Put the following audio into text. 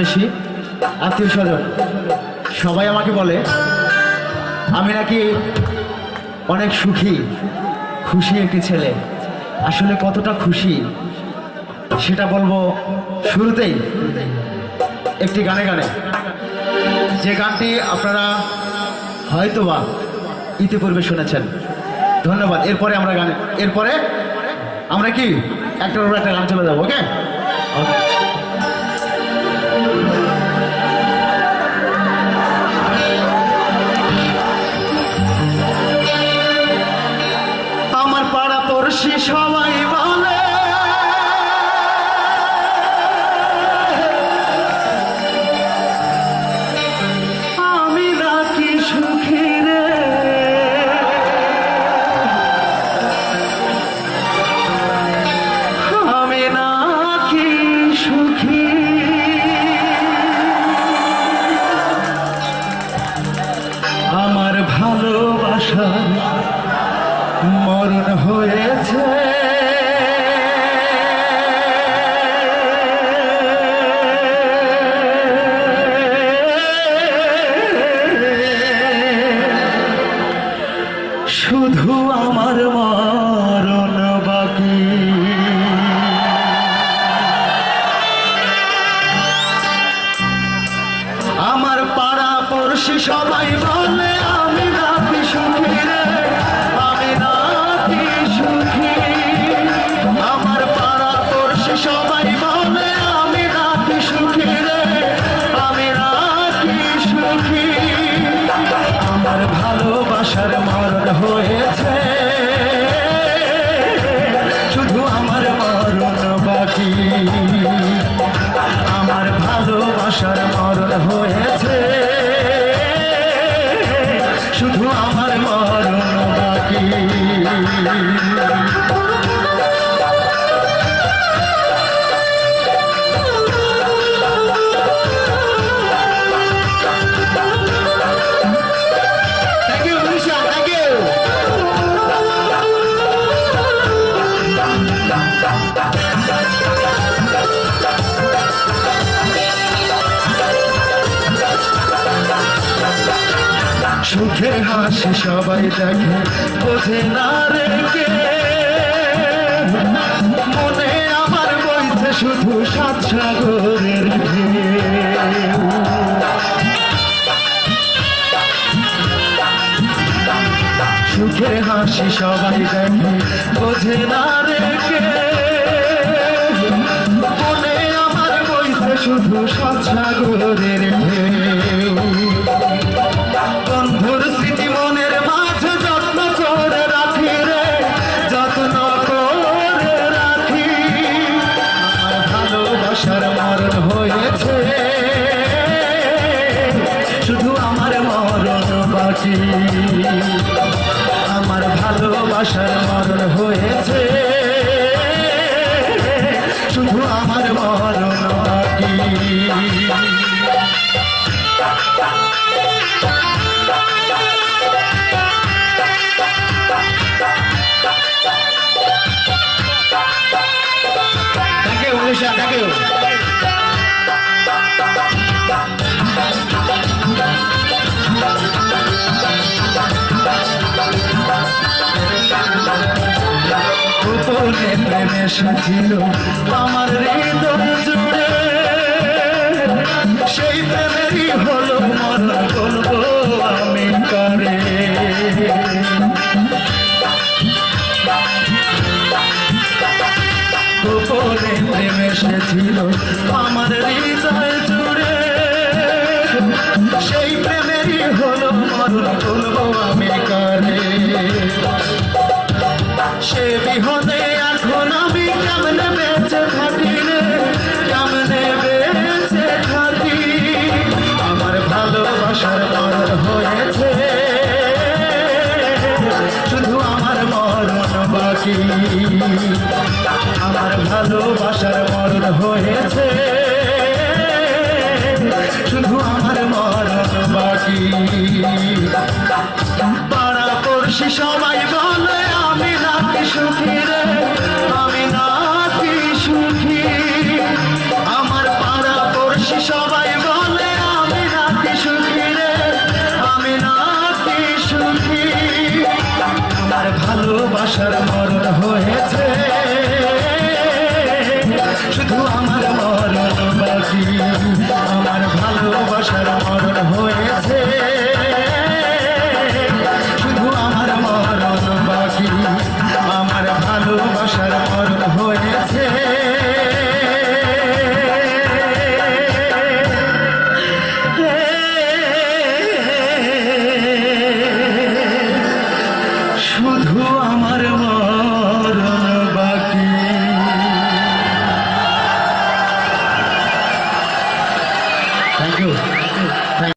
প্রতিবেশী আত্মীয় স্বজন সবাই আমাকে বলে আমি নাকি অনেক সুখী খুশি একটি ছেলে। আসলে কতটা খুশি সেটা বলবো শুরুতেই একটি গানে যে গানটি আপনারা হয়তোবা ইতিপূর্বে শুনেছেন। ধন্যবাদ। এরপরে আমরা কি একটার উপর একটা গান চলে যাবো। ওকে ওকে। আমার পাড়া পড়শি সবাই বলে আমি নাকি সুখী রে, আমি নাকি সুখী। আমার ভালোবাসার মরণ হয়েছে, শুধু আমার মরণ বাকি। আমার পাড়া পড়শি সবাই বলে আমি নাকি সুখী রে, আমি নাকি সুখী। আমার পাড়া পড়শি সবাই বলে আমি নাকি সুখী রে, আমি নাকি সুখী। আমার ভালোবাসার মরণ হয়েছে, শুধু আমার মরণ বাকি। আমার ভালোবাসার মরণ হয়েছে, শুধু আমার মরণ বাকি। সুখের হাসি সবাই দেখে বোঝে না রে কে, মনে আমার বইছে শুধু সাত সাগরের ঢেউ। সুখের হাসি সবাই দেখে বোঝে না রে কে, মনে আমার বইছে শুধু সাত সাগরের ঢেউ। বন্ধুর স্মৃতি মনের মাঝে যত্ন করে রাখি রে, যত্ন করে রাখি। আমার ভালোবাসার মরণ হয়েছে, শুধু আমার মরণ বাকি। আমার ভালোবাসার মরণ হয়েছে, শুধু আমার মরণ বাকি। Thank you. গোপনে প্রেম এসেছিল আমার হৃদয় জুড়ে, সেই প্রেমেরই হলো মরণ, বলবো আমি কারে। গোপনে প্রেম এসেছিল আমার হৃদয় জুড়ে, সেই প্রেমেরই হলো মরণ, বলবো আমি কারে। সে বিহনে এখন আমি কেমনে বেঁচে থাকি রে, কেমনে বেঁচে থাকি। আমার ভালোবাসার মরণ হয়েছে, শুধু আমার মরণ বাকি। আমার ভালোবাসার মরণ হয়েছে, শুধু আমার মরণ বাকি। পাড়া পড়শি সবাই বলে আমি নাকি সুখী রে, আমি নাকি সুখী। আমার পাড়া পড়শি সবাই ভালোবাসার মরণ হয়েছে